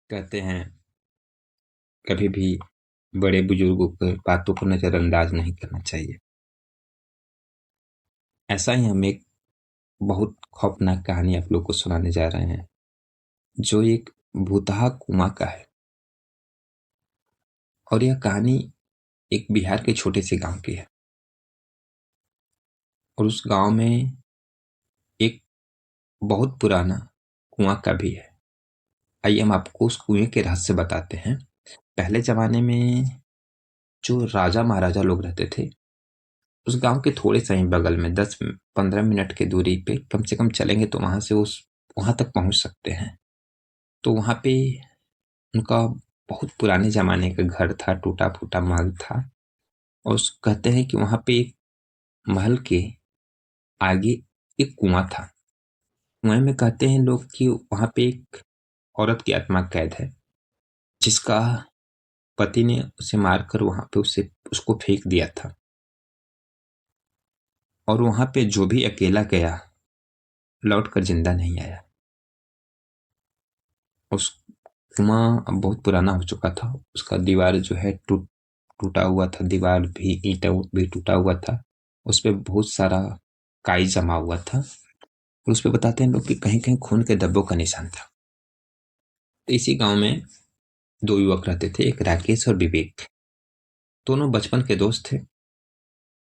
कहते हैं कभी भी बड़े बुजुर्गों की बातों को नजरअंदाज नहीं करना चाहिए। ऐसा ही हम एक बहुत खौफनाक कहानी आप लोग को सुनाने जा रहे हैं, जो एक भूतहा कुआं का है। और यह कहानी एक बिहार के छोटे से गांव की है। और उस गांव में एक बहुत पुराना कुआं का भी है। आइए हम आपको उस कुएं के रहस्य बताते हैं। पहले जमाने में जो राजा महाराजा लोग रहते थे, उस गांव के थोड़े से ही बगल में 10-15 मिनट की दूरी पे कम से कम चलेंगे तो वहां तक पहुंच सकते हैं। तो वहां पे उनका बहुत पुराने जमाने का घर था, टूटा फूटा महल था। और कहते हैं कि वहां पे एक महल के आगे एक कुआं था। कुएं में कहते हैं लोग कि वहां पे एक औरत की आत्मा कैद है, जिसका पति ने उसे मारकर वहां पे उसे उसको फेंक दिया था। और वहां पे जो भी अकेला गया लौट कर जिंदा नहीं आया। उस कुआं अब बहुत पुराना हो चुका था। उसका दीवार जो है टूटा हुआ था, दीवार भी ईंटा भी टूटा हुआ था। उस पे बहुत सारा काई जमा हुआ था। और उस पे बताते हैं लोग कि कहीं कहीं खून के धब्बों का निशान था। तो इसी गांव में दो युवक रहते थे, एक राकेश और विवेक। दोनों बचपन के दोस्त थे।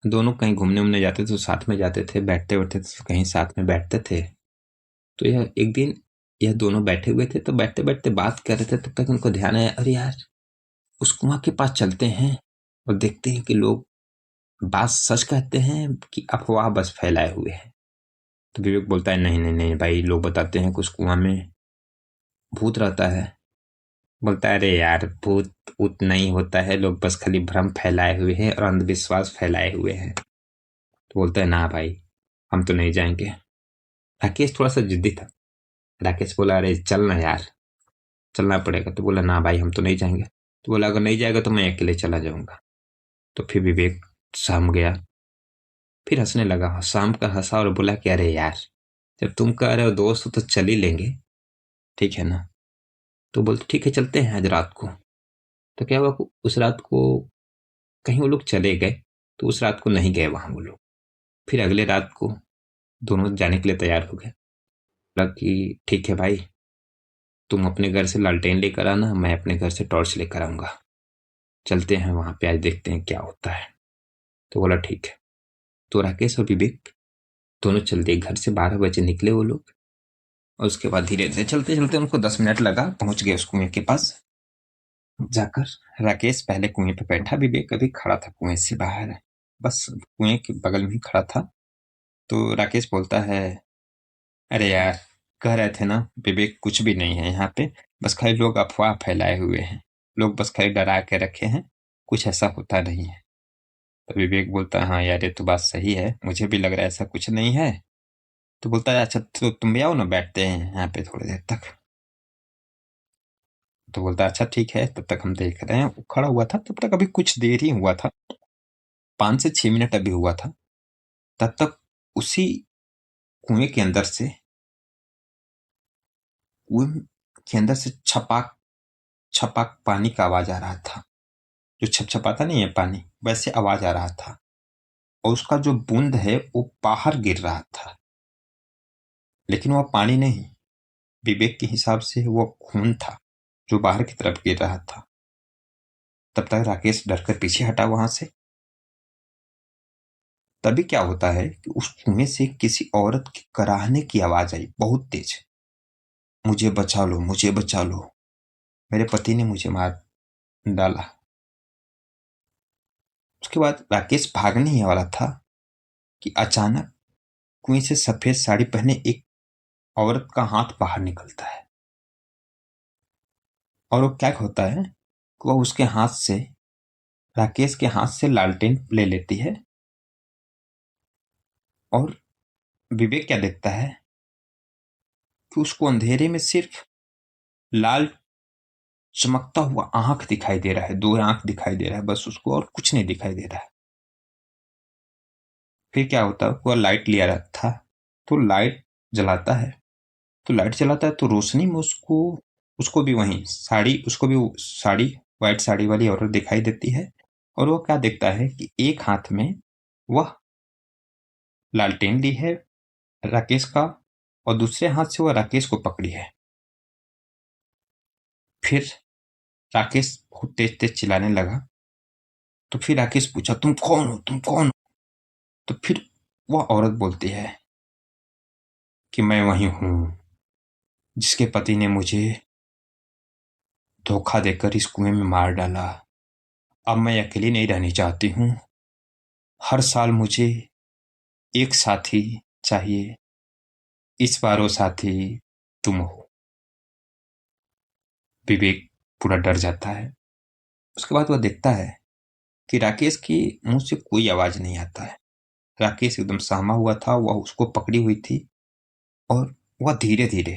दोनों कहीं घूमने उमने जाते थे तो साथ में जाते थे, बैठते बैठते थे तो कहीं साथ में बैठते थे। तो यह एक दिन यह दोनों बैठे हुए थे, तो बैठते बैठते बात कर रहे थे। तब तक उनको ध्यान आया, अरे यार, उस कुआं के पास चलते हैं और देखते हैं कि लोग बात सच कहते हैं कि अफवाह बस फैलाए हुए हैं। तो विवेक बोलता है, नहीं नहीं नहीं भाई, लोग बताते हैं कि उस कुआं में भूत रहता है। बोलता है, अरे यार, भूत ऊत नहीं होता है, लोग बस खाली भ्रम फैलाए हुए हैं और अंधविश्वास फैलाए हुए हैं। तो बोलता है, ना भाई, हम तो नहीं जाएंगे। राकेश थोड़ा सा जिद्दी था। राकेश बोला, अरे चल ना यार, चलना पड़ेगा। तो बोला, ना भाई, हम तो नहीं जाएंगे। तो बोला, अगर नहीं जाएगा तो मैं अकेले चला जाऊंगा। तो फिर विवेक सहम गया। फिर हंसने लगा, शाम का हंसा और बोला कि अरे यार, जब तुम कह रहे हो दोस्त हो तो चल ही लेंगे, ठीक है ना। तो बोलते, ठीक है, चलते हैं आज रात को। तो क्या हुआ, उस रात को कहीं वो लोग चले गए। तो उस रात को नहीं गए वहां वो लोग। फिर अगले रात को दोनों जाने के लिए तैयार हो गए। बोला कि ठीक है भाई, तुम अपने घर से लालटेन लेकर आना, मैं अपने घर से टॉर्च लेकर आऊंगा। चलते हैं वहां पे, आज देखते हैं क्या होता है। तो बोला ठीक है। तो राकेश और विवेक दोनों चल दिए घर से। 12 बजे निकले वो लोग। और उसके बाद धीरे धीरे चलते चलते उनको 10 मिनट लगा, पहुंच गए उस कुएं के पास। जाकर राकेश पहले कुएं पे बैठा, विवेक अभी खड़ा था कुएं से बाहर, बस कुएं के बगल में ही खड़ा था। तो राकेश बोलता है, अरे यार, कह रहे थे ना विवेक, कुछ भी नहीं है यहाँ पे, बस खाली लोग अफवाह फैलाए हुए हैं, लोग बस खाली डरा के रखे हैं, कुछ ऐसा होता नहीं है। तो विवेक बोलता है, हाँ यार, ये तो बात सही है, मुझे भी लग रहा है ऐसा कुछ नहीं है। तो बोलता है, अच्छा तो तुम भी आओ ना, बैठते हैं यहाँ पे थोड़ी देर तक। तो बोलता है, अच्छा ठीक है। तब तक हम देख रहे हैं, वो खड़ा हुआ था तब तक, अभी कुछ देर ही हुआ था, 5 से 6 मिनट अभी हुआ था। तब तक उसी कुएं के अंदर से कुएं के अंदर से छपाक छपाक पानी का आवाज आ रहा था। जो छपछपाता नहीं है पानी, वैसे आवाज आ रहा था। और उसका जो बूंद है वो बाहर गिर रहा था, लेकिन वह पानी नहीं, विवेक के हिसाब से वो खून था जो बाहर की तरफ गिर रहा था। तब तक राकेश डरकर पीछे हटा वहां से। तभी क्या होता है कि उस कुएं से किसी औरत की कराहने की आवाज आई, बहुत तेज। मुझे बचा लो, मुझे बचा लो, मेरे पति ने मुझे मार डाला। उसके बाद राकेश भागने ही वाला था कि अचानक कुएं से सफेद साड़ी पहने एक औरत का हाथ बाहर निकलता है। और वो क्या होता है कि वह उसके हाथ से, राकेश के हाथ से लालटेन ले लेती है। और विवेक क्या देखता है कि उसको अंधेरे में सिर्फ लाल चमकता हुआ आंख दिखाई दे रहा है, दो आंख दिखाई दे रहा है बस उसको, और कुछ नहीं दिखाई दे रहा है। फिर क्या होता है, वह लाइट लिया रहा था, तो लाइट जलाता है। तो लाइट जलाता है तो रोशनी में उसको उसको भी वहीं साड़ी व्हाइट साड़ी वाली औरत दिखाई देती है। और वो क्या देखता है कि एक हाथ में वह लालटेन ली है राकेश का, और दूसरे हाथ से वह राकेश को पकड़ी है। फिर राकेश बहुत तेज तेज चिल्लाने लगा। तो फिर राकेश पूछा, तुम कौन हो, तुम कौन हो? तो फिर वह औरत बोलती है कि मैं वही हूं जिसके पति ने मुझे धोखा देकर इस कुएं में मार डाला। अब मैं अकेली नहीं रहनी चाहती हूँ। हर साल मुझे एक साथी चाहिए। इस बार वो साथी तुम हो। विवेक पूरा डर जाता है। उसके बाद वह देखता है कि राकेश के मुंह से कोई आवाज नहीं आता है। राकेश एकदम सहमा हुआ था, वह उसको पकड़ी हुई थी। और वह धीरे धीरे,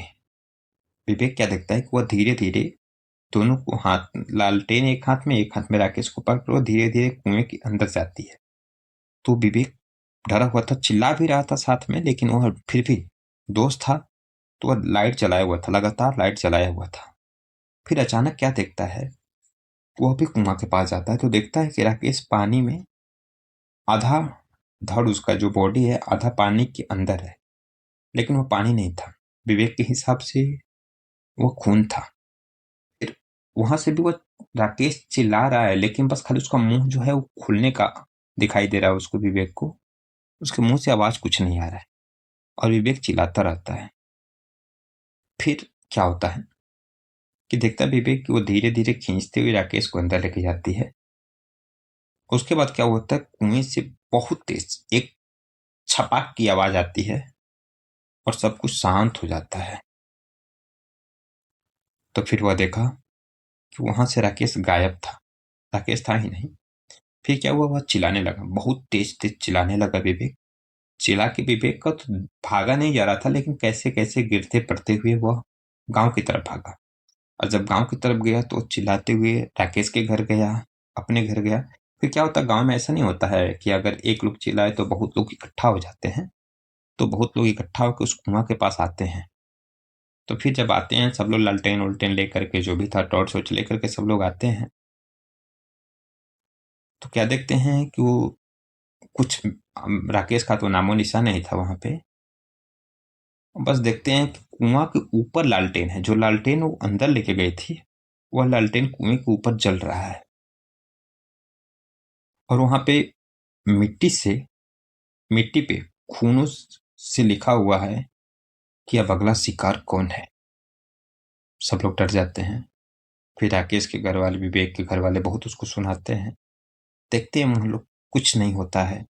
विवेक क्या देखता है कि वह धीरे धीरे दोनों को हाथ, लालटेन एक हाथ में राकेश को पकड़, वो धीरे धीरे कुएं के अंदर जाती है। तो विवेक डरा हुआ था, चिल्ला भी रहा था साथ में, लेकिन वह फिर भी दोस्त था तो वह लाइट जलाया हुआ था, लगातार लाइट जलाया हुआ था। फिर अचानक क्या देखता है, वह भी कुआं के पास जाता है तो देखता है कि राकेश पानी में, आधा धड़ उसका जो बॉडी है आधा पानी के अंदर है, लेकिन वह पानी नहीं था। विवेक के हिसाब से वह खून था। फिर वहां से भी वह राकेश चिल्ला रहा है, लेकिन बस खाली उसका मुंह जो है वो खुलने का दिखाई दे रहा है उसको, विवेक को। उसके मुंह से आवाज कुछ नहीं आ रहा है और विवेक चिल्लाता रहता है। फिर क्या होता है कि देखता विवेक कि वो धीरे धीरे खींचते हुए राकेश को अंदर लेके जाती है। उसके बाद क्या होता है, कुएं से बहुत तेज एक छपाक की आवाज आती है और सब कुछ शांत हो जाता है। तो फिर वह देखा कि वहां से राकेश गायब था। राकेश था ही नहीं। फिर क्या हुआ, वह चिल्लाने लगा, बहुत तेज तेज चिल्लाने लगा विवेक। चिल्ला के विवेक का तो भागा नहीं जा रहा था, लेकिन कैसे कैसे गिरते पड़ते हुए वह गांव की तरफ भागा। और जब गांव की तरफ गया तो चिल्लाते हुए राकेश के घर गया, अपने घर गया। फिर क्या होता, गांव में ऐसा नहीं होता है कि अगर एक लोग चिल्लाए तो बहुत लोग इकट्ठा हो जाते हैं। तो बहुत लोग इकट्ठा होकर उस कुआं के पास आते हैं। तो फिर जब आते हैं सब लोग लालटेन उल्टेन लेकर के, जो भी था टॉर्च वॉर्च लेकर के सब लोग आते हैं। तो क्या देखते हैं कि वो कुछ, राकेश का तो नामो निशान नहीं था वहां पे। बस देखते हैं कि कुआं के ऊपर लालटेन है, जो लालटेन वो अंदर लेके गई थी, वह लालटेन कुएं के ऊपर जल रहा है। और वहां पे मिट्टी मिट्टी पे खूनों से लिखा हुआ है कि अब अगला शिकार कौन है। सब लोग डर जाते हैं। फिर राकेश के घर वाले, विवेक के घर वाले बहुत उसको सुनाते हैं। देखते हैं हम लोग, कुछ नहीं होता है।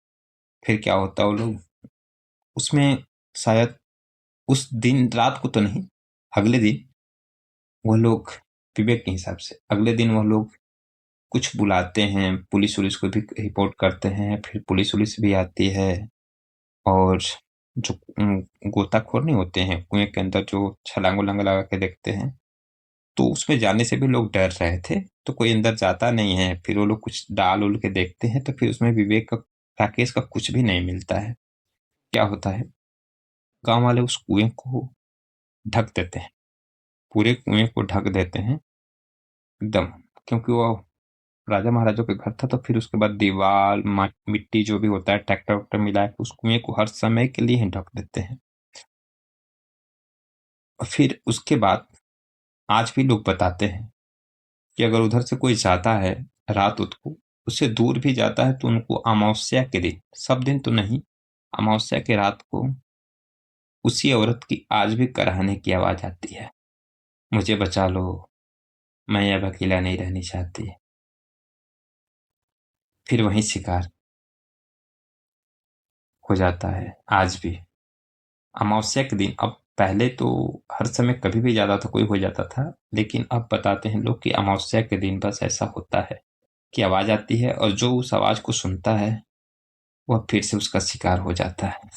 फिर क्या होता है, वो लोग उसमें शायद उस दिन रात को तो नहीं, अगले दिन वह लोग, विवेक के हिसाब से अगले दिन वह लोग कुछ बुलाते हैं, पुलिस वुलिस को भी रिपोर्ट करते हैं। फिर पुलिस वुलिस भी आती है। और जो गोताखोर नहीं होते हैं कुएं के अंदर, जो छलांग वलांग लगा के देखते हैं, तो उसमें जाने से भी लोग डर रहे थे, तो कोई अंदर जाता नहीं है। फिर वो लोग कुछ डाल उल के देखते हैं तो फिर उसमें विवेक का, राकेश का कुछ भी नहीं मिलता है। क्या होता है, गांव वाले उस कुएं को ढक देते हैं, पूरे कुएं को ढक देते हैं एकदम। क्योंकि वो राजा महाराजों के घर था, तो फिर उसके बाद दीवार मिट्टी जो भी होता है ट्रैक्टर वैक्टर मिला के उस कुएं को हर समय के लिए ही ढक देते हैं। और फिर उसके बाद आज भी लोग बताते हैं कि अगर उधर से कोई जाता है रात उत को, उससे दूर भी जाता है, तो उनको अमावस्या के दिन, सब दिन तो नहीं, अमावस्या के रात को उसी औरत की आज भी कराहने की आवाज आती है, मुझे बचा लो, मैं अब अकेला नहीं रहनी चाहती। फिर वहीं शिकार हो जाता है आज भी अमावस्या के दिन। अब पहले तो हर समय कभी भी जाता था, कोई हो जाता था, लेकिन अब बताते हैं लोग कि अमावस्या के दिन बस ऐसा होता है कि आवाज आती है, और जो उस आवाज को सुनता है वह फिर से उसका शिकार हो जाता है।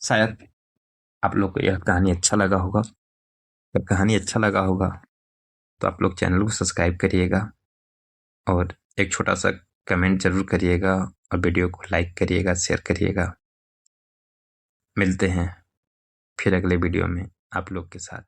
शायद आप लोग को यह कहानी अच्छा लगा होगा। अगर कहानी अच्छा लगा होगा तो आप लोग चैनल को सब्सक्राइब करिएगा और एक छोटा सा कमेंट जरूर करिएगा, और वीडियो को लाइक करिएगा, शेयर करिएगा। मिलते हैं फिर अगले वीडियो में आप लोग के साथ।